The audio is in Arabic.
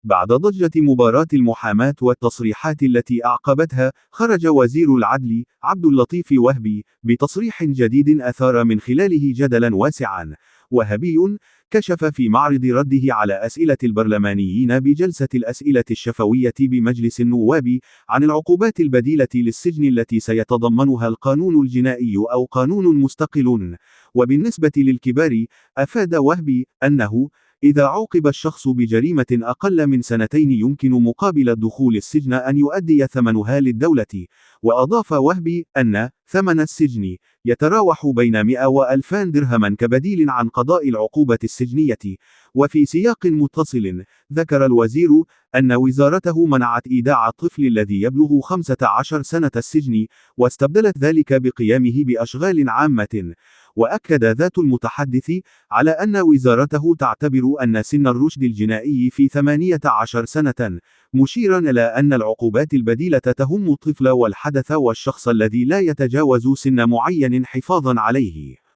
بعد ضجة مباراة المحاماة والتصريحات التي أعقبتها، خرج وزير العدل عبد اللطيف وهبي بتصريح جديد أثار من خلاله جدلا واسعا. وهبي كشف في معرض رده على أسئلة البرلمانيين بجلسة الأسئلة الشفوية بمجلس النواب عن العقوبات البديلة للسجن التي سيتضمنها القانون الجنائي أو قانون مستقل. وبالنسبة للكبار، أفاد وهبي أنه إذا عوقب الشخص بجريمة أقل من 2 يمكن مقابل دخول السجن أن يؤدي ثمنها للدولة. وأضاف وهبي أن ثمن السجن يتراوح بين 100 و2000 درهما كبديل عن قضاء العقوبة السجنية. وفي سياق متصل، ذكر الوزير أن وزارته منعت إيداع الطفل الذي يبلغ 15 سنة السجن، واستبدلت ذلك بقيامه بأشغال عامة. وأكد ذات المتحدث على أن وزارته تعتبر أن سن الرشد الجنائي في 18 سنة، مشيرا إلى أن العقوبات البديلة تهم الطفل والحدث والشخص الذي لا يتجاوز سن معين حفاظا عليه.